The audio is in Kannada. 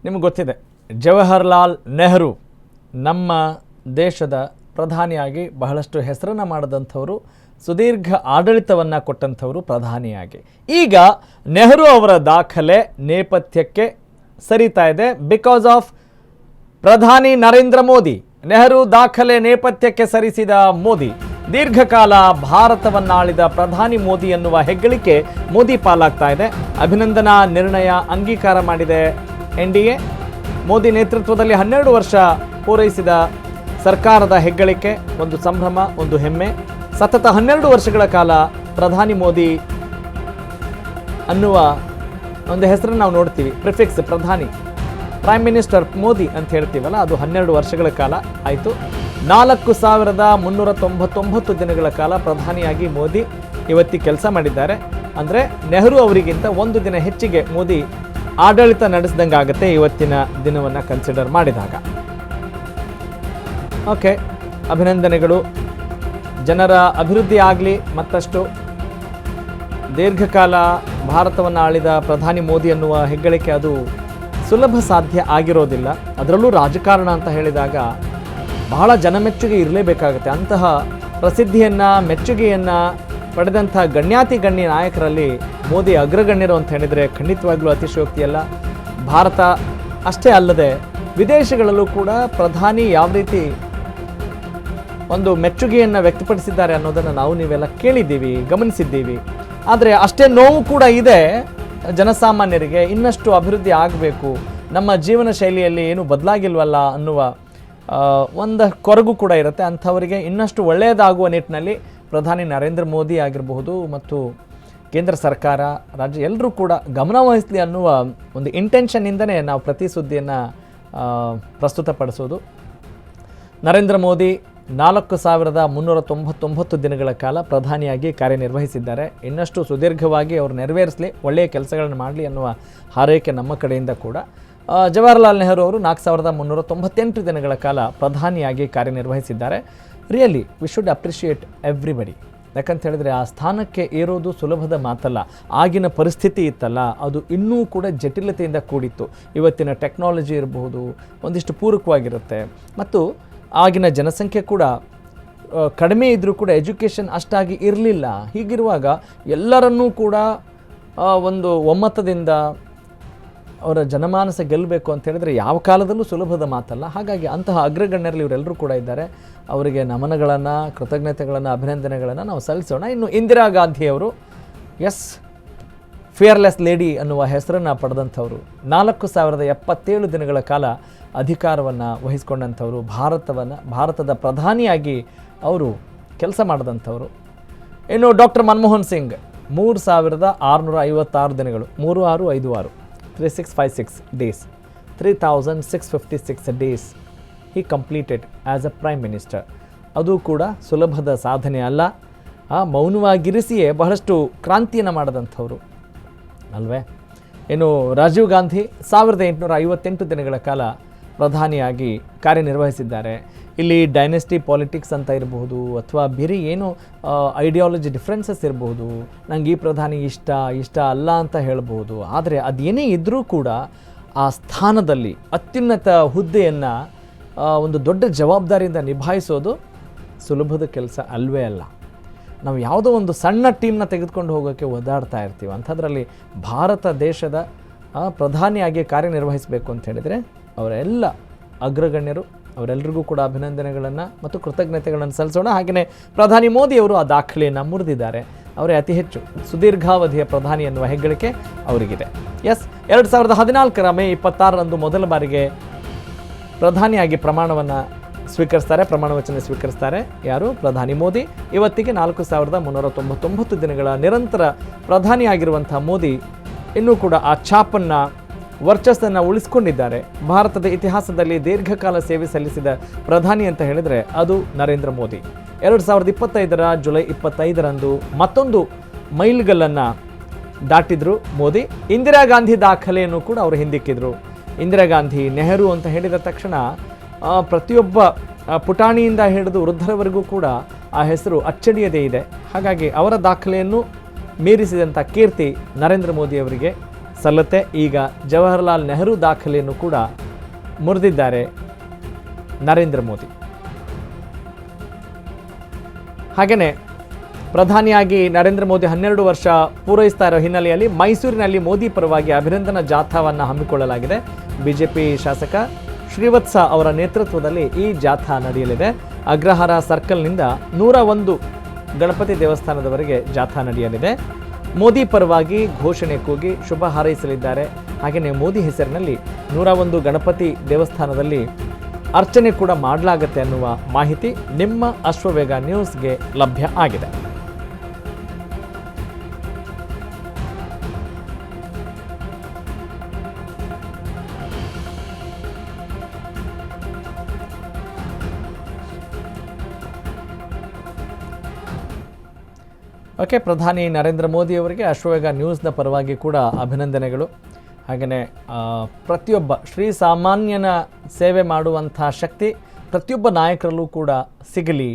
ನಿಮಗೆ ಗೊತ್ತಿದೆ, ಜವಾಹರ್ಲಾಲ್ ನೆಹರು ನಮ್ಮ ದೇಶದ ಪ್ರಧಾನಿಯಾಗಿ ಬಹಳಷ್ಟು ಹೆಸರನ್ನು ಮಾಡಿದಂಥವರು, ಸುದೀರ್ಘ ಆಡಳಿತವನ್ನು ಕೊಟ್ಟಂಥವರು ಪ್ರಧಾನಿಯಾಗಿ. ಈಗ ನೆಹರು ಅವರ ದಾಖಲೆ ನೇಪಥ್ಯಕ್ಕೆ ಸರಿತಾ ಇದೆ ಬಿಕಾಸ್ ಆಫ್ ಪ್ರಧಾನಿ ನರೇಂದ್ರ ಮೋದಿ. ನೆಹರು ದಾಖಲೆ ನೇಪಥ್ಯಕ್ಕೆ ಸರಿಸಿದ ಮೋದಿ, ದೀರ್ಘಕಾಲ ಭಾರತವನ್ನಾಳಿದ ಪ್ರಧಾನಿ ಮೋದಿ ಎನ್ನುವ ಹೆಗ್ಗಳಿಕೆ ಮೋದಿ ಪಾಲಾಗ್ತಾ ಇದೆ. ಅಭಿನಂದನಾ ನಿರ್ಣಯ ಅಂಗೀಕಾರ ಮಾಡಿದೆ NDA. ಮೋದಿ ನೇತೃತ್ವದಲ್ಲಿ 12 ವರ್ಷ ಪೂರೈಸಿದ ಸರ್ಕಾರದ ಹೆಗ್ಗಳಿಕೆ, ಒಂದು ಸಂಭ್ರಮ, ಒಂದು ಹೆಮ್ಮೆ. ಸತತ 12 ವರ್ಷಗಳ ಕಾಲ ಪ್ರಧಾನಿ ಮೋದಿ ಅನ್ನುವ ಒಂದು ಹೆಸರನ್ನು ನಾವು ನೋಡ್ತೀವಿ, ಪ್ರಿಫಿಕ್ಸ್ ಪ್ರಧಾನಿ, ಪ್ರೈಮ್ ಮಿನಿಸ್ಟರ್ ಮೋದಿ ಅಂತ ಹೇಳ್ತೀವಲ್ಲ, ಅದು 12 ವರ್ಷಗಳ ಕಾಲ ಆಯಿತು. 4399 ದಿನಗಳ ಕಾಲ ಪ್ರಧಾನಿಯಾಗಿ ಮೋದಿ ಇವತ್ತಿ ಕೆಲಸ ಮಾಡಿದ್ದಾರೆ. ಅಂದರೆ ನೆಹರು ಅವರಿಗಿಂತ ಒಂದು ದಿನ ಹೆಚ್ಚಿಗೆ ಮೋದಿ ಆಡಳಿತ ನಡೆಸಿದಂಗೆ ಆಗುತ್ತೆ ಇವತ್ತಿನ ದಿನವನ್ನು ಕನ್ಸಿಡರ್ ಮಾಡಿದಾಗ. ಓಕೆ, ಅಭಿನಂದನೆಗಳು. ಜನರ ಅಭಿವೃದ್ಧಿ ಆಗಲಿ. ಮತ್ತಷ್ಟು ದೀರ್ಘಕಾಲ ಭಾರತವನ್ನು ಆಳಿದ ಪ್ರಧಾನಿ ಮೋದಿ ಅನ್ನುವ ಹೆಗ್ಗಳಿಕೆ ಅದು ಸುಲಭ ಸಾಧ್ಯ ಆಗಿರೋದಿಲ್ಲ. ಅದರಲ್ಲೂ ರಾಜಕಾರಣ ಅಂತ ಹೇಳಿದಾಗ ಬಹಳ ಜನಮೆಚ್ಚುಗೆ ಇರಲೇಬೇಕಾಗುತ್ತೆ. ಅಂತಹ ಪ್ರಸಿದ್ಧಿಯನ್ನು, ಮೆಚ್ಚುಗೆಯನ್ನು ಪಡೆದಂಥ ಗಣ್ಯಾತಿ ಗಣ್ಯ ನಾಯಕರಲ್ಲಿ ಮೋದಿ ಅಗ್ರಗಣ್ಯರು ಅಂತ ಹೇಳಿದರೆ ಖಂಡಿತವಾಗ್ಲೂ ಅತಿಶಯೋಕ್ತಿಯಲ್ಲ. ಭಾರತ ಅಷ್ಟೇ ಅಲ್ಲದೆ ವಿದೇಶಗಳಲ್ಲೂ ಕೂಡ ಪ್ರಧಾನಿ ಯಾವ ರೀತಿ ಒಂದು ಮೆಚ್ಚುಗೆಯನ್ನು ವ್ಯಕ್ತಪಡಿಸಿದ್ದಾರೆ ಅನ್ನೋದನ್ನು ನಾವು ನೀವೆಲ್ಲ ಕೇಳಿದ್ದೀವಿ, ಗಮನಿಸಿದ್ದೀವಿ. ಆದರೆ ಅಷ್ಟೇ ನೋವು ಕೂಡ ಇದೆ ಜನಸಾಮಾನ್ಯರಿಗೆ. ಇನ್ನಷ್ಟು ಅಭಿವೃದ್ಧಿ ಆಗಬೇಕು, ನಮ್ಮ ಜೀವನ ಶೈಲಿಯಲ್ಲಿ ಏನು ಬದಲಾಗಿಲ್ವಲ್ಲ ಅನ್ನುವ ಒಂದು ಕೊರಗು ಕೂಡ ಇರುತ್ತೆ. ಅಂಥವರಿಗೆ ಇನ್ನಷ್ಟು ಒಳ್ಳೆಯದಾಗುವ ನಿಟ್ಟಿನಲ್ಲಿ ಪ್ರಧಾನಿ ನರೇಂದ್ರ ಮೋದಿ ಆಗಿರಬಹುದು ಮತ್ತು ಕೇಂದ್ರ ಸರ್ಕಾರ, ರಾಜ್ಯ ಎಲ್ಲರೂ ಕೂಡ ಗಮನ ವಹಿಸಲಿ ಅನ್ನುವ ಒಂದು ಇಂಟೆನ್ಷನ್ನಿಂದನೇ ನಾವು ಪ್ರತಿ ಸುದ್ದಿಯನ್ನು ಪ್ರಸ್ತುತಪಡಿಸೋದು. ನರೇಂದ್ರ ಮೋದಿ 4399 ದಿನಗಳ ಕಾಲ ಪ್ರಧಾನಿಯಾಗಿ ಕಾರ್ಯನಿರ್ವಹಿಸಿದ್ದಾರೆ. ಇನ್ನಷ್ಟು ಸುದೀರ್ಘವಾಗಿ ಅವರು ನೆರವೇರಿಸಲಿ, ಒಳ್ಳೆಯ ಕೆಲಸಗಳನ್ನು ಮಾಡಲಿ ಅನ್ನುವ ಹಾರೈಕೆ ನಮ್ಮ ಕಡೆಯಿಂದ ಕೂಡ. ಜವಾಹರ್ಲಾಲ್ ನೆಹರು ಅವರು 4398 ದಿನಗಳ ಕಾಲ ಪ್ರಧಾನಿಯಾಗಿ ಕಾರ್ಯನಿರ್ವಹಿಸಿದ್ದಾರೆ. Really we should appreciate everybody. ಯಾಕಂತ ಹೇಳಿದ್ರೆ ಆ ಸ್ಥಾನಕ್ಕೆ ಏರೋದು ಸುಲಭದ ಮಾತಲ್ಲ. ಆಗಿನ ಪರಿಸ್ಥಿತಿ ಇತ್ತಲ್ಲ, ಅದು ಇನ್ನೂ ಕೂಡ ಜಟಿಲತೆಯಿಂದ ಕೂಡಿತ್ತು. ಇವತ್ತಿನ ಟೆಕ್ನಾಲಜಿ ಇರಬಹುದು, ಒಂದಿಷ್ಟು ಪೂರಕವಾಗಿರುತ್ತೆ. ಮತ್ತು ಆಗಿನ ಜನಸಂಖ್ಯೆ ಕೂಡ ಕಡಿಮೆ ಇದ್ದರೂ ಕೂಡ ಎಜುಕೇಷನ್ ಅಷ್ಟಾಗಿ ಇರಲಿಲ್ಲ. ಹೀಗಿರುವಾಗ ಎಲ್ಲರನ್ನೂ ಕೂಡ ಒಂದು ಒಮ್ಮತದಿಂದ ಅವರ ಜನಮಾನಸ ಗೆಲ್ಲಬೇಕು ಅಂತ ಹೇಳಿದರೆ ಯಾವ ಕಾಲದಲ್ಲೂ ಸುಲಭದ ಮಾತಲ್ಲ. ಹಾಗಾಗಿ ಅಂತಹ ಅಗ್ರಗಣ್ಯರಲ್ಲಿ ಇವರೆಲ್ಲರೂ ಕೂಡ ಇದ್ದಾರೆ. ಅವರಿಗೆ ನಮನಗಳನ್ನು, ಕೃತಜ್ಞತೆಗಳನ್ನು, ಅಭಿನಂದನೆಗಳನ್ನು ನಾವು ಸಲ್ಲಿಸೋಣ. ಇನ್ನು ಇಂದಿರಾ ಗಾಂಧಿಯವರು, ಎಸ್, ಫಿಯರ್ಲೆಸ್ ಲೇಡಿ ಅನ್ನುವ ಹೆಸರನ್ನು ಪಡೆದಂಥವರು, 4077 ದಿನಗಳ ಕಾಲ ಅಧಿಕಾರವನ್ನು ವಹಿಸಿಕೊಂಡಂಥವರು, ಭಾರತದ ಪ್ರಧಾನಿಯಾಗಿ ಅವರು ಕೆಲಸ ಮಾಡಿದಂಥವರು. ಇನ್ನು ಡಾಕ್ಟರ್ ಮನಮೋಹನ್ ಸಿಂಗ್ 3656 ದಿನಗಳು, 3656 3656 days, 3656 days he completed as a prime minister. ಅದು ಕೂಡ ಸುಲಭದ ಸಾಧನೆ ಅಲ್ಲ. ಮೌನವಾಗಿರಿಸಿಯೇ ಬಹಳಷ್ಟು ಕ್ರಾಂತಿಯನ್ನು ಮಾಡಿದಂಥವ್ರು ಅಲ್ವೇ. ಇನ್ನು ರಾಜೀವ್ ಗಾಂಧಿ 1858 ದಿನಗಳ ಕಾಲ ಪ್ರಧಾನಿಯಾಗಿ ಕಾರ್ಯನಿರ್ವಹಿಸಿದ್ದಾರೆ. ಇಲ್ಲಿ ಡೈನೆಸ್ಟಿ ಪಾಲಿಟಿಕ್ಸ್ ಅಂತ ಇರಬಹುದು ಅಥವಾ ಬೇರೆ ಏನು ಐಡಿಯಾಲಜಿ ಡಿಫ್ರೆನ್ಸಸ್ ಇರಬಹುದು, ನಂಗೆ ಈ ಪ್ರಧಾನಿ ಇಷ್ಟ ಅಲ್ಲ ಅಂತ ಹೇಳ್ಬೋದು. ಆದರೆ ಅದೇನೇ ಇದ್ದರೂ ಕೂಡ ಆ ಸ್ಥಾನದಲ್ಲಿ ಅತ್ಯುನ್ನತ ಹುದ್ದೆಯನ್ನು ಒಂದು ದೊಡ್ಡ ಜವಾಬ್ದಾರಿಯಿಂದ ನಿಭಾಯಿಸೋದು ಸುಲಭದ ಕೆಲಸ ಅಲ್ವೇ ಅಲ್ಲ. ನಾವು ಯಾವುದೋ ಒಂದು ಸಣ್ಣ ಟೀಮ್ನ ತೆಗೆದುಕೊಂಡು ಹೋಗೋಕ್ಕೆ ಒದ್ದಾಡ್ತಾ ಇರ್ತೀವಿ. ಅಂಥದ್ರಲ್ಲಿ ಭಾರತ ದೇಶದ ಪ್ರಧಾನಿಯಾಗಿ ಕಾರ್ಯನಿರ್ವಹಿಸಬೇಕು ಅಂತ ಹೇಳಿದರೆ ಅವರೆಲ್ಲ ಅಗ್ರಗಣ್ಯರು, ಅವರೆಲ್ಲರಿಗೂ ಕೂಡ ಅಭಿನಂದನೆಗಳನ್ನು ಮತ್ತು ಕೃತಜ್ಞತೆಗಳನ್ನು ಸಲ್ಲಿಸೋಣ. ಹಾಗೆಯೇ ಪ್ರಧಾನಿ ಮೋದಿಯವರು ಆ ದಾಖಲೆಯನ್ನು ಮುರಿದಿದ್ದಾರೆ. ಅವರೇ ಅತಿ ಹೆಚ್ಚು ಸುದೀರ್ಘಾವಧಿಯ ಪ್ರಧಾನಿ ಎನ್ನುವ ಹೆಗ್ಗಳಿಕೆ ಅವರಿಗಿದೆ. ಎಸ್, 2014 ಮೇ 26 ಮೊದಲ ಬಾರಿಗೆ ಪ್ರಧಾನಿಯಾಗಿ ಪ್ರಮಾಣ ವಚನ ಸ್ವೀಕರಿಸ್ತಾರೆ. ಯಾರು? ಪ್ರಧಾನಿ ಮೋದಿ. ಇವತ್ತಿಗೆ 4399 ದಿನಗಳ ನಿರಂತರ ಪ್ರಧಾನಿಯಾಗಿರುವಂಥ ಮೋದಿ ಇನ್ನೂ ಕೂಡ ಆ ಛಾಪನ್ನು, ವರ್ಚಸ್ಸನ್ನು ಉಳಿಸ್ಕೊಂಡಿದ್ದಾರೆ. ಭಾರತದ ಇತಿಹಾಸದಲ್ಲಿ ದೀರ್ಘಕಾಲ ಸೇವೆ ಸಲ್ಲಿಸಿದ ಪ್ರಧಾನಿ ಅಂತ ಹೇಳಿದರೆ ಅದು ನರೇಂದ್ರ ಮೋದಿ. 2025 ಜುಲೈ 25 ಮತ್ತೊಂದು ಮೈಲ್ಗಲ್ಲನ್ನು ದಾಟಿದ್ರು ಮೋದಿ. ಇಂದಿರಾ ಗಾಂಧಿ ದಾಖಲೆಯನ್ನು ಕೂಡ ಅವರು ಹಿಂದಿಕ್ಕಿದ್ರು. ಇಂದಿರಾ ಗಾಂಧಿ, ನೆಹರು ಅಂತ ಹೇಳಿದ ತಕ್ಷಣ ಪ್ರತಿಯೊಬ್ಬ ಪುಟಾಣಿಯಿಂದ ಹಿಡಿದು ವೃದ್ಧರವರೆಗೂ ಕೂಡ ಆ ಹೆಸರು ಅಚ್ಚಳಿಯದೇ ಇದೆ. ಹಾಗಾಗಿ ಅವರ ದಾಖಲೆಯನ್ನು ಮೀರಿಸಿದಂಥ ಕೀರ್ತಿ ನರೇಂದ್ರ ಮೋದಿಯವರಿಗೆ ಸಲ್ಲತ್ತೆ. ಈಗ ಜವಾಹರ್ಲಾಲ್ ನೆಹರು ದಾಖಲೆಯನ್ನು ಕೂಡ ಮುರಿದಿದ್ದಾರೆ ನರೇಂದ್ರ ಮೋದಿ. ಹಾಗೆಯೇ ಪ್ರಧಾನಿಯಾಗಿ ನರೇಂದ್ರ ಮೋದಿ 12 ವರ್ಷ ಪೂರೈಸ್ತಾ ಇರೋ ಹಿನ್ನೆಲೆಯಲ್ಲಿ ಮೈಸೂರಿನಲ್ಲಿ ಮೋದಿ ಪರವಾಗಿ ಅಭಿನಂದನಾ ಜಾಥಾವನ್ನು ಹಮ್ಮಿಕೊಳ್ಳಲಾಗಿದೆ. ಬಿಜೆಪಿ ಶಾಸಕ ಶ್ರೀವತ್ಸ ಅವರ ನೇತೃತ್ವದಲ್ಲಿ ಈ ಜಾಥಾ ನಡೆಯಲಿದೆ. ಅಗ್ರಹಾರ ಸರ್ಕಲ್ನಿಂದ 101 ಗಣಪತಿ ದೇವಸ್ಥಾನದವರೆಗೆ ಜಾಥಾ ನಡೆಯಲಿದೆ. ಮೋದಿ ಪರವಾಗಿ ಘೋಷಣೆ ಕೂಗಿ ಶುಭ ಹಾರೈಸಲಿದ್ದಾರೆ. ಹಾಗೆಯೇ ಮೋದಿ ಹೆಸರಿನಲ್ಲಿ 101 ಗಣಪತಿ ದೇವಸ್ಥಾನದಲ್ಲಿ ಅರ್ಚನೆ ಕೂಡ ಮಾಡಲಾಗುತ್ತೆ ಅನ್ನುವ ಮಾಹಿತಿ ನಿಮ್ಮ ಅಶ್ವವೇಗ ನ್ಯೂಸ್ಗೆ ಲಭ್ಯ ಆಗಿದೆ. ಓಕೆ, ಪ್ರಧಾನಿ ನರೇಂದ್ರ ಮೋದಿ ಅವರಿಗೆ ಅಶ್ವವೇಗ ನ್ಯೂಸ್ನ ಪರವಾಗಿ ಕೂಡ ಅಭಿನಂದನೆಗಳು. ಹಾಗೆಯೇ ಪ್ರತಿಯೊಬ್ಬ ಶ್ರೀಸಾಮಾನ್ಯನ ಸೇವೆ ಮಾಡುವಂಥ ಶಕ್ತಿ ಪ್ರತಿಯೊಬ್ಬ ನಾಯಕರಲ್ಲೂ ಕೂಡ ಸಿಗಲಿ